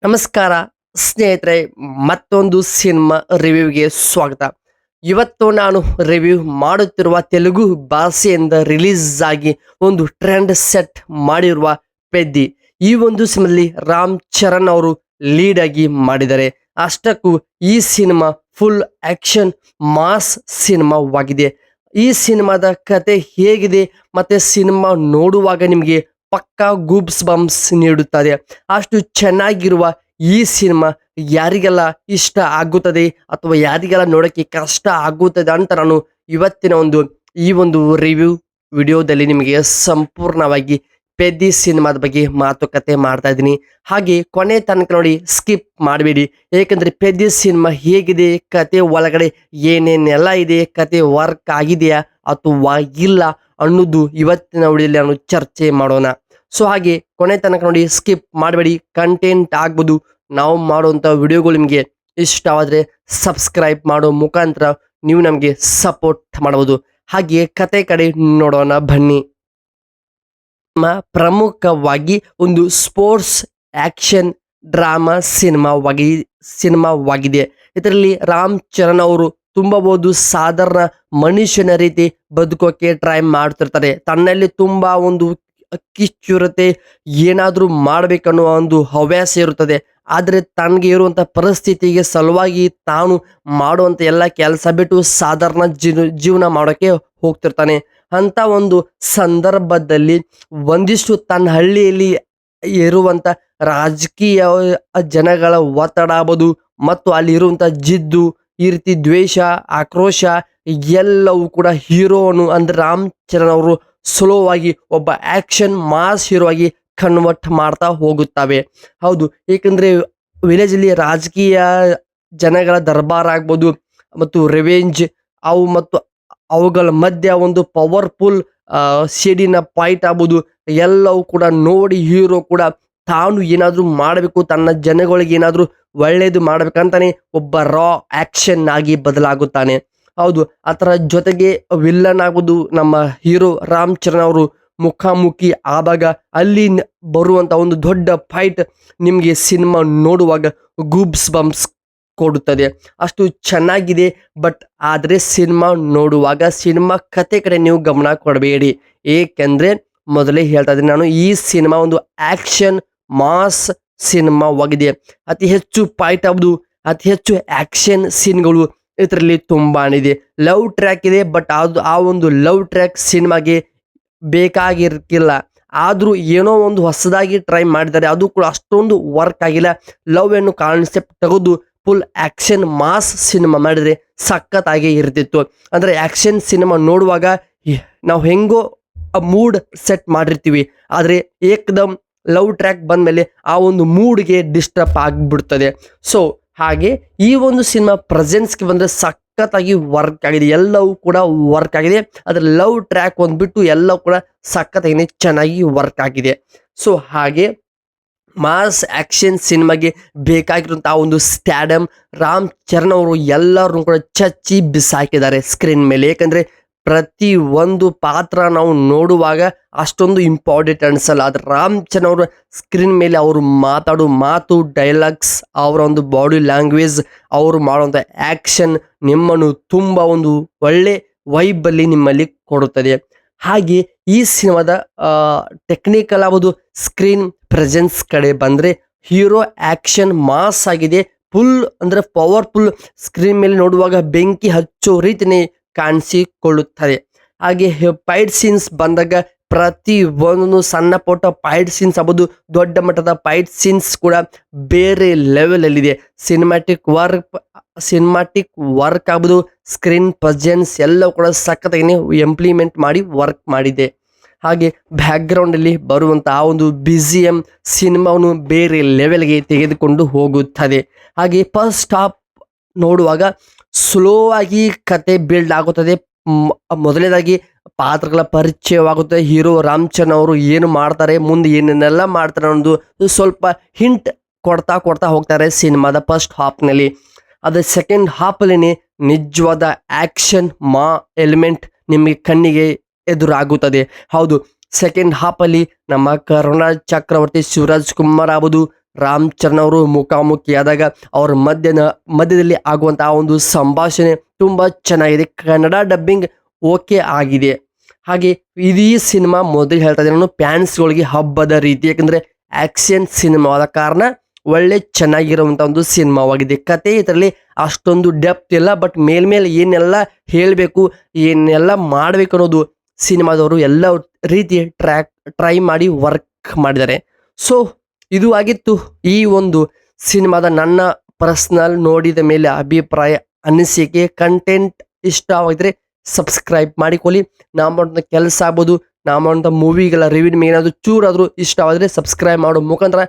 ನಮಸ್ಕಾರ ಸ್ನೇಹಿತರೆ, ಮತ್ತೊಂದು ಸಿನಿಮಾ ರಿವ್ಯೂಗೆ ಸ್ವಾಗತ. ಇವತ್ತು ನಾನು ರಿವ್ಯೂ ಮಾಡುತ್ತಿರುವ ತೆಲುಗು ಭಾಷೆಯಿಂದ ರಿಲೀಸ್ ಆಗಿ ಒಂದು ಟ್ರೆಂಡ್ ಸೆಟ್ ಮಾಡಿರುವ ಪೆದ್ದಿ. ಈ ಒಂದು ಸಿನಿಮಾದಲ್ಲಿ ರಾಮ್ ಚರಣ್ ಅವರು ಲೀಡ್ ಆಗಿ ಮಾಡಿದ್ದಾರೆ. ಅಷ್ಟಕ್ಕೂ ಈ ಸಿನಿಮಾ ಫುಲ್ ಆಕ್ಷನ್ ಮಾಸ್ ಸಿನಿಮಾವಾಗಿದೆ. ಈ ಸಿನಿಮಾದ ಕತೆ ಹೇಗಿದೆ ಮತ್ತೆ ಸಿನಿಮಾ ನೋಡುವಾಗ ನಿಮಗೆ ಪಕ್ಕಾ ಗೂಬ್ಸ್ ಬಂಪ್ಸ್ ನೀಡುತ್ತದೆ. ಅಷ್ಟು ಚೆನ್ನಾಗಿರುವ ಈ ಸಿನಿಮಾ ಯಾರಿಗೆಲ್ಲ ಇಷ್ಟ ಆಗುತ್ತದೆ ಅಥವಾ ಯಾರಿಗೆಲ್ಲ ನೋಡೋಕ್ಕೆ ಕಷ್ಟ ಆಗುತ್ತದೆ ಅಂತ ನಾನು ಇವತ್ತಿನ ಈ ಒಂದು ರಿವ್ಯೂ ವಿಡಿಯೋದಲ್ಲಿ ನಿಮಗೆ ಸಂಪೂರ್ಣವಾಗಿ ಪೆದ್ದಿ ಸಿನಿಮಾದ ಬಗ್ಗೆ ಮಾತುಕತೆ ಮಾಡ್ತಾ ಇದ್ದೀನಿ. ಹಾಗೆ ಕೊನೆ ತನಕ ನೋಡಿ, ಸ್ಕಿಪ್ ಮಾಡಬೇಡಿ. ಏಕೆಂದರೆ ಪೆದ್ದಿ ಸಿನಿಮಾ ಹೇಗಿದೆ, ಕತೆ ಒಳಗಡೆ ಏನೇನೆಲ್ಲ ಇದೆ, ಕತೆ ವರ್ಕ್ ಆಗಿದೆಯಾ ಅಥವಾ ಇಲ್ಲ ಅನ್ನೋದು ಇವತ್ತಿನ ವಿಡಿಯೋದಲ್ಲಿ ನಾನು ಚರ್ಚೆ ಮಾಡೋಣ. ಸೊ ಹಾಗೆ ಕೊನೆ ತನಕ ನೋಡಿ, ಸ್ಕಿಪ್ ಮಾಡಬೇಡಿ. ಕಂಟೆಂಟ್ ಆಗ್ಬೋದು. ನಾವು ಮಾಡುವಂಥ ವಿಡಿಯೋಗಳು ನಿಮಗೆ ಇಷ್ಟವಾದರೆ ಸಬ್ಸ್ಕ್ರೈಬ್ ಮಾಡೋ ಮುಖಾಂತರ ನೀವು ನಮಗೆ ಸಪೋರ್ಟ್ ಮಾಡಬಹುದು. ಹಾಗೆ ಕತೆ ಕಡೆ ನೋಡೋಣ ಬನ್ನಿ. ಪ್ರಮುಖವಾಗಿ ಒಂದು ಸ್ಪೋರ್ಟ್ಸ್ ಆಕ್ಷನ್ ಡ್ರಾಮಾ ಸಿನಿಮಾವಾಗಿದೆ. ಇದರಲ್ಲಿ ರಾಮ್ ಚರಣ್ ಅವರು ತುಂಬಬಹುದು ಸಾಧಾರಣ ಮನುಷ್ಯನ ರೀತಿ ಬದುಕೋಕೆ ಟ್ರೈ ಮಾಡ್ತಿರ್ತಾರೆ. ತನ್ನಲ್ಲಿ ತುಂಬಾ ಒಂದು ಕಿಚ್ಚುರತೆ, ಏನಾದರೂ ಮಾಡ್ಬೇಕನ್ನುವ ಒಂದು ಹವ್ಯಾಸ ಇರುತ್ತದೆ. ಆದರೆ ತನಗೆ ಇರುವಂಥ ಪರಿಸ್ಥಿತಿಗೆ ಸಲುವಾಗಿ ತಾನು ಮಾಡುವಂಥ ಎಲ್ಲ ಕೆಲಸ ಬಿಟ್ಟು ಸಾಧಾರಣ ಜೀವನ ಮಾಡೋಕ್ಕೆ ಹೋಗ್ತಿರ್ತಾನೆ. ಅಂತ ಒಂದು ಸಂದರ್ಭದಲ್ಲಿ ಒಂದಿಷ್ಟು ತನ್ನ ಹಳ್ಳಿಯಲ್ಲಿ ಇರುವಂಥ ರಾಜಕೀಯ ಜನಗಳ ಒತ್ತಡ ಆಗ್ಬೋದು ಮತ್ತು ಅಲ್ಲಿ ಇರುವಂಥ ಜಿದ್ದು, ಈ ರೀತಿ ದ್ವೇಷ, ಆಕ್ರೋಶ ಎಲ್ಲವೂ ಕೂಡ ಹೀರೋನು ಅಂದ್ರೆ ರಾಮ್ ಚರಣ್ ಅವರು ಸ್ಲೋ ಆಗಿ ಒಬ್ಬ ಆಕ್ಷನ್ ಮಾಸ್ ಹೀರೋ ಆಗಿ ಕನ್ವರ್ಟ್ ಮಾಡ್ತಾ ಹೋಗುತ್ತವೆ. ಹೌದು, ಏಕೆಂದ್ರೆ ವಿಲೇಜ್ ಅಲ್ಲಿ ರಾಜಕೀಯ ಜನಗಳ ದರ್ಬಾರ್ ಆಗ್ಬೋದು ಮತ್ತು ರಿವೆಂಜ್ ಅವು ಮತ್ತು ಅವುಗಳ ಮಧ್ಯ ಒಂದು ಪವರ್ಫುಲ್ ಸಿಡಿನ ಫೈಟ್ ಆಗ್ಬೋದು, ಎಲ್ಲವೂ ಕೂಡ ನೋಡಿ ಹೀರೋ ಕೂಡ ತಾನು ಏನಾದರೂ ಮಾಡಬೇಕು, ತನ್ನ ಜನಗಳಿಗೆ ಏನಾದರೂ ಒಳ್ಳೇದು ಮಾಡ್ಬೇಕಂತಾನೆ ಒಬ್ಬ ರಾ ಆಕ್ಷನ್ ಆಗಿ ಬದಲಾಗುತ್ತಾನೆ. ಹೌದು, ಅದರ ಜೊತೆಗೆ ವಿಲ್ಲನ್ ಆಗ್ಬೋದು ನಮ್ಮ ಹೀರೋ ರಾಮ್ ಚರಣ್ ಅವರು ಮುಖಾಮುಖಿ ಆದಾಗ ಅಲ್ಲಿ ಬರುವಂತ ಒಂದು ದೊಡ್ಡ ಫೈಟ್ ನಿಮಗೆ ಸಿನಿಮಾ ನೋಡುವಾಗ ಗೂಬ್ಸ್ ಬಂಪ್ಸ್ ಕೊಡುತ್ತದೆ. ಅಷ್ಟು ಚೆನ್ನಾಗಿದೆ. ಬಟ್ ಆದರೆ ಸಿನಿಮಾ ನೋಡುವಾಗ ಸಿನಿಮಾ ಕತೆ ಕಡೆ ನೀವು ಗಮನ ಕೊಡಬೇಡಿ. ಏಕೆಂದ್ರೆ ಮೊದಲೇ ಹೇಳ್ತಾ ಇದ್ದೀನಿ ನಾನು, ಈ ಸಿನಿಮಾ ಒಂದು ಆಕ್ಷನ್ ಮಾಸ್ ಸಿನಿಮಾವಾಗಿದೆ. ಅತಿ ಹೆಚ್ಚು ಫೈಟ್ ಆಗ್ಬೋದು, ಅತಿ ಹೆಚ್ಚು ಆಕ್ಷನ್ ಸೀನ್ಗಳು ಇದರಲ್ಲಿ ತುಂಬಾನಿದೆ. ಲವ್ ಟ್ರ್ಯಾಕ್ ಇದೆ, ಬಟ್ ಅದು ಆ ಒಂದು ಲವ್ ಟ್ರ್ಯಾಕ್ ಸಿನಿಮಾಗೆ ಬೇಕಾಗಿರ್ಕಿಲ್ಲ. ಆದರೂ ಏನೋ ಒಂದು ಹೊಸದಾಗಿ ಟ್ರೈ ಮಾಡಿದ್ದಾರೆ, ಅದು ಕೂಡ ಅಷ್ಟೊಂದು ವರ್ಕ್ ಆಗಿಲ್ಲ. ಲವ್ ಎನ್ನು ಕಾನ್ಸೆಪ್ಟ್ ತೆಗೆದು ಫುಲ್ ಆಕ್ಷನ್ ಮಾಸ್ ಸಿನಿಮಾ ಮಾಡಿದ್ರೆ ಸಖತ್ತಾಗಿ ಇರ್ತಿತ್ತು. ಅಂದ್ರೆ ಆಕ್ಷನ್ ಸಿನಿಮಾ ನೋಡುವಾಗ ನಾವು ಹೆಂಗೋ ಮೂಡ್ ಸೆಟ್ ಮಾಡಿರ್ತೀವಿ, ಆದರೆ ಏಕದಮ್ ಲವ್ ಟ್ರ್ಯಾಕ್ ಬಂದ್ಮೇಲೆ ಆ ಒಂದು ಮೂಡ್ಗೆ ಡಿಸ್ಟರ್ಬ್ ಆಗಿಬಿಡ್ತದೆ. ಸೊ ಹಾಗೆ ಈ ಒಂದು ಸಿನಿಮಾ ಪ್ರೆಸೆನ್ಸ್ಗೆ ಬಂದರೆ ಸಖತ್ತಾಗಿ ವರ್ಕ್ ಆಗಿದೆ, ಎಲ್ಲವೂ ಕೂಡ ವರ್ಕ್ ಆಗಿದೆ. ಅದ್ರ ಲವ್ ಟ್ರ್ಯಾಕ್ ಒಂದ್ಬಿಟ್ಟು ಎಲ್ಲವೂ ಕೂಡ ಸಖತ್ತಾಗಿ ಚೆನ್ನಾಗಿ ವರ್ಕ್ ಆಗಿದೆ. ಸೊ ಹಾಗೆ ಮಾಸ್ ಆಕ್ಷನ್ ಸಿನಿಮಾಗೆ ಬೇಕಾಗಿರುವಂತಹ ಒಂದು ಸ್ಟ್ಯಾಡಮ್ ರಾಮ್ ಚರಣ್ ಅವರು ಎಲ್ಲರೂ ಕೂಡ ಚಚ್ಚಿ ಬಿಸಾಕಿದ್ದಾರೆ ಸ್ಕ್ರೀನ್ ಮೇಲೆ. ಏಕೆಂದ್ರೆ ಪ್ರತಿ ಒಂದು ಪಾತ್ರ ನಾವು ನೋಡುವಾಗ ಅಷ್ಟೊಂದು ಇಂಪಾರ್ಟೆಂಟ್ ಅನ್ಸಲ್ಲ. ಆದ್ರೆ ರಾಮ್ ಚರಣ್ ಅವರು ಸ್ಕ್ರೀನ್ ಮೇಲೆ ಅವರು ಮಾತಾಡೋ ಮಾತು, ಡೈಲಾಗ್ಸ್, ಅವರ ಒಂದು ಬಾಡಿ ಲ್ಯಾಂಗ್ವೇಜ್, ಅವರು ಮಾಡುವಂಥ ಆ್ಯಕ್ಷನ್ ನಿಮ್ಮನ್ನು ತುಂಬ ಒಂದು ಒಳ್ಳೆ ವೈಬಲ್ಲಿ ನಿಮ್ಮಲ್ಲಿ ಕೊಡುತ್ತದೆ. ಹಾಗೆ ಈ ಸಿನಿಮಾದ ಟೆಕ್ನಿಕಲ್ ಆಗ್ಬೋದು, ಸ್ಕ್ರೀನ್ ಪ್ರೆಸೆನ್ಸ್ ಕಡೆ ಬಂದರೆ ಹೀರೋ ಆ್ಯಕ್ಷನ್ ಮಾಸ್ ಆಗಿದೆ. ಫುಲ್ ಅಂದರೆ ಪವರ್ಫುಲ್, ಸ್ಕ್ರೀನ್ ಮೇಲೆ ನೋಡುವಾಗ ಬೆಂಕಿ ಹಚ್ಚೋ ರೀತಿಯೇ ಕಾಣಿಸಿಕೊಳ್ಳುತ್ತದೆ. ಹಾಗೆ ಫೈಟ್ ಸೀನ್ಸ್ ಬಂದಾಗ ಪ್ರತಿ ಒಂದು ಸಣ್ಣ ಪುಟ್ಟ ಫೈಟ್ ಸೀನ್ಸ್ ಆಗ್ಬೋದು, ದೊಡ್ಡ ಮಟ್ಟದ ಫೈಟ್ ಸೀನ್ಸ್ ಕೂಡ ಬೇರೆ ಲೆವೆಲಲ್ಲಿದೆ. ಸಿನಿಮ್ಯಾಟಿಕ್ ವರ್ಕ್ ಆಗ್ಬೋದು, ಸ್ಕ್ರೀನ್ ಪ್ರೆಸೆನ್ಸ್ ಎಲ್ಲವೂ ಕೂಡ ಸಖತ್ತಾಗಿ ಇಂಪ್ಲಿಮೆಂಟ್ ಮಾಡಿ ವರ್ಕ್ ಮಾಡಿದೆ. ಹಾಗೆ ಬ್ಯಾಕ್ಗ್ರೌಂಡಲ್ಲಿ ಬರುವಂಥ ಆ ಒಂದು BGM ಸಿನಿಮಾವನ್ನು ಬೇರೆ ಲೆವೆಲ್ಗೆ ತೆಗೆದುಕೊಂಡು ಹೋಗುತ್ತದೆ. ಹಾಗೆ ಫಸ್ಟ್ ಹಾಫ್ ನೋಡುವಾಗ ಸ್ಲೋ ಆಗಿ ಕತೆ ಬಿಲ್ಡ್ ಆಗುತ್ತದೆ. ಮೊದಲನೇದಾಗಿ ಪಾತ್ರಗಳ ಪರಿಚಯವಾಗುತ್ತೆ. ಹೀರೋ ರಾಮ್ ಚರಣ್ ಅವರು ಏನು ಮಾಡ್ತಾರೆ, ಮುಂದೆ ಏನೇನೆಲ್ಲ ಮಾಡ್ತಾರೆ ಅನ್ನೋದು ಸ್ವಲ್ಪ ಹಿಂಟ್ ಕೊಡ್ತಾ ಹೋಗ್ತಾರೆ ಸಿನಿಮಾದ ಫಸ್ಟ್ ಹಾಫ್ನಲ್ಲಿ. ಅದೇ ಸೆಕೆಂಡ್ ಹಾಫಲ್ಲಿ ನಿಜವಾದ ಆಕ್ಷನ್ ಎಲಿಮೆಂಟ್ ನಿಮಗೆ ಕಣ್ಣಿಗೆ ಎದುರಾಗುತ್ತದೆ. ಹೌದು, ಸೆಕೆಂಡ್ ಹಾಫಲ್ಲಿ ನಮ್ಮ ಕರುಣಾ ಚಕ್ರವರ್ತಿ, ಶಿವರಾಜ್ ಕುಮಾರ್ ಆಗ್ಬೋದು, ರಾಮ್ ಚರಣ್ ಅವರು ಮುಖಾಮುಖಿಯಾದಾಗ ಅವ್ರ ಮಧ್ಯದಲ್ಲಿ ಆಗುವಂತಹ ಒಂದು ಸಂಭಾಷಣೆ ತುಂಬಾ ಚೆನ್ನಾಗಿದೆ. ಕನ್ನಡ ಡಬ್ಬಿಂಗ್ ಓಕೆ ಆಗಿದೆ. ಹಾಗೆ ಇಡೀ ಸಿನಿಮಾ ಮೊದಲು ಹೇಳ್ತಾ ಇದ್ದೀನಿ ನಾನು, ಫ್ಯಾನ್ಸ್ಗಳಿಗೆ ಹಬ್ಬದ ರೀತಿ, ಯಾಕಂದ್ರೆ ಆಕ್ಷನ್ ಸಿನಿಮಾದ ಕಾರಣ ಒಳ್ಳೆ ಚೆನ್ನಾಗಿರುವಂಥ ಒಂದು ಸಿನಿಮಾವಾಗಿದೆ. ಕತೆ ಇದರಲ್ಲಿ ಅಷ್ಟೊಂದು ಡೆಪ್ತ್ ಇಲ್ಲ, ಬಟ್ ಮೇಲ್ಮೇಲೆ ಏನೆಲ್ಲ ಹೇಳಬೇಕು, ಏನೆಲ್ಲ ಮಾಡಬೇಕು ಅನ್ನೋದು ಸಿನಿಮಾದವರು ಎಲ್ಲ ರೀತಿ ಟ್ರೈ ಮಾಡಿ ವರ್ಕ್ ಮಾಡಿದ್ದಾರೆ. ಸೊ ಇದು ಆಗಿತ್ತು ಈ ಒಂದು ಸಿನಿಮಾದ ನನ್ನ ಪರ್ಸನಲ್ ನೋಡಿದ ಮೇಲೆ ಅಭಿಪ್ರಾಯ, ಅನಿಸಿಕೆ. ಕಂಟೆಂಟ್ ಇಷ್ಟವಾಗಿದ್ರೆ ಸಬ್ಸ್ಕ್ರೈಬ್ ಮಾಡಿಕೊಳ್ಳಿ. ನಾವು ಮಾಡೋಂಥ ಕೆಲಸ ಆಗ್ಬೋದು, ನಾವು ಮಾಡೋಂಥ ಮೂವಿಗಳ ರಿವ್ಯೂ ಏನಾದರೂ ಚೂರಾದರೂ ಇಷ್ಟವಾದರೆ ಸಬ್ಸ್ಕ್ರೈಬ್ ಮಾಡೋ ಮುಖಾಂತರ